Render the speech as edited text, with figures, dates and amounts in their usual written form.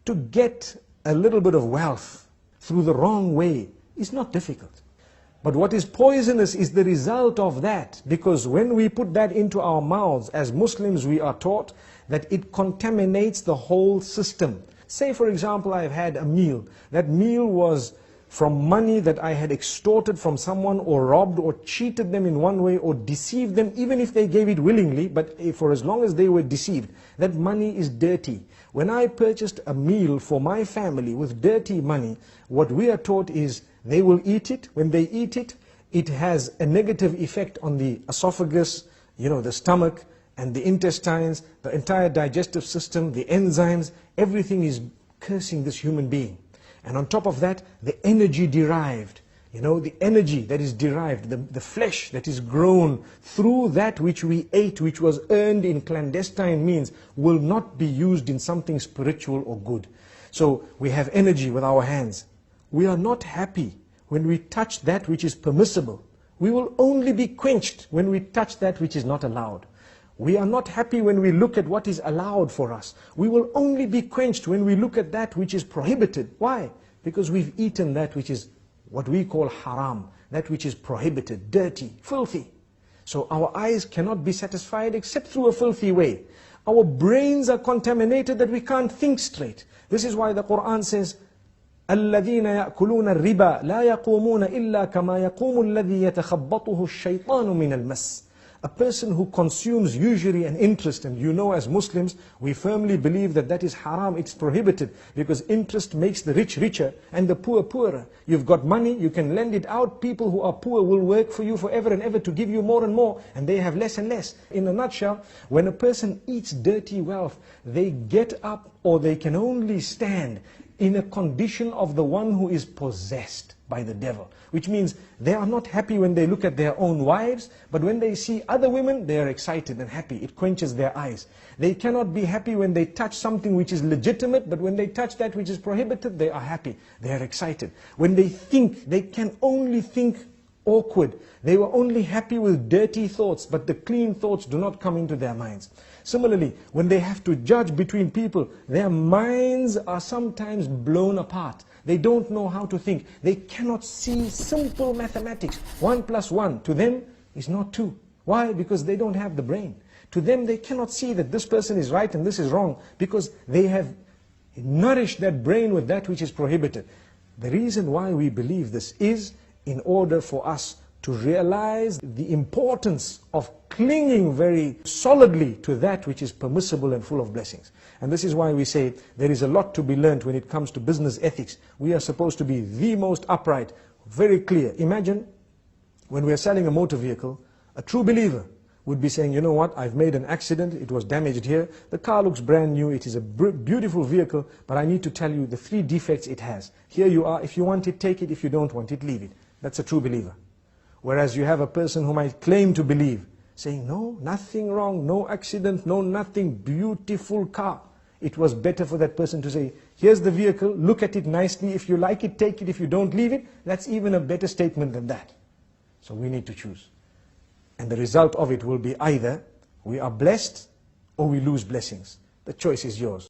To get a little bit of wealth through the wrong way is not difficult. But what is poisonous is the result of that, because when we put that into our mouths, as Muslims we are taught that it contaminates the whole system. Say for example, I've had a meal. That meal was from money that I had extorted from someone, or robbed, or cheated them in one way, or deceived them, even if they gave it willingly, but for as long as they were deceived. That money is dirty. When I purchased a meal for my family with dirty money, what we are taught is they will eat it. When they eat it, it has a negative effect on the esophagus, the stomach, and the intestines, the entire digestive system, the enzymes. Everything is cursing this human being. And on top of that, the energy derived, the energy that is derived, the flesh that is grown through that which we ate, which was earned in clandestine means, will not be used in something spiritual or good. So we have energy with our hands. We are not happy when we touch that which is permissible. We will only be quenched when we touch that which is not allowed. We are not happy when we look at what is allowed for us. We will only be quenched when we look at that which is prohibited. Why? Because we've eaten that which is what we call haram, that which is prohibited, dirty, filthy. So our eyes cannot be satisfied except through a filthy way. Our brains are contaminated that we can't think straight. This is why the Quran says, الَّذِينَ يَأْكُلُونَ الرِّبَا لَا يَقُومُونَ إِلَّا كَمَا يَقُومُ الَّذِي يَتَخَبَّطُهُ الشَّيْطَانُ مِنَ الْمَسِّ. A person who consumes usury and interest, and as Muslims, we firmly believe that that is haram, it's prohibited, because interest makes the rich richer and the poor poorer. You've got money, you can lend it out, people who are poor will work for you forever and ever to give you more and more, and they have less and less. In a nutshell, when a person eats dirty wealth, they get up, or they can only stand in a condition of the one who is possessed by the devil. Which means they are not happy when they look at their own wives, but when they see other women, they are excited and happy. It quenches their eyes. They cannot be happy when they touch something which is legitimate, but when they touch that which is prohibited, they are happy. They are excited. When they think, they can only think awkward. They were only happy with dirty thoughts, but the clean thoughts do not come into their minds. Similarly, when they have to judge between people, their minds are sometimes blown apart. They don't know how to think. They cannot see simple mathematics. 1 + 1 to them is not 2. Why? Because they don't have the brain. To them, they cannot see that this person is right and this is wrong, because they have nourished that brain with that which is prohibited. The reason why we believe this is in order for us to realize the importance of clinging very solidly to that which is permissible and full of blessings. And this is why we say there is a lot to be learned when it comes to business ethics. We are supposed to be the most upright, very clear. Imagine when we are selling a motor vehicle, a true believer would be saying, you know what, I've made an accident, it was damaged here, the car looks brand new, it is a beautiful vehicle, but I need to tell you the 3 defects it has. Here you are, if you want it, take it, if you don't want it, leave it. That's a true believer. Whereas you have a person who might claim to believe, saying, no, nothing wrong, no accident, no nothing, beautiful car. It was better for that person to say, here's the vehicle, look at it nicely, if you like it, take it, if you don't, leave it. That's even a better statement than that. So we need to choose. And the result of it will be either we are blessed or we lose blessings. The choice is yours.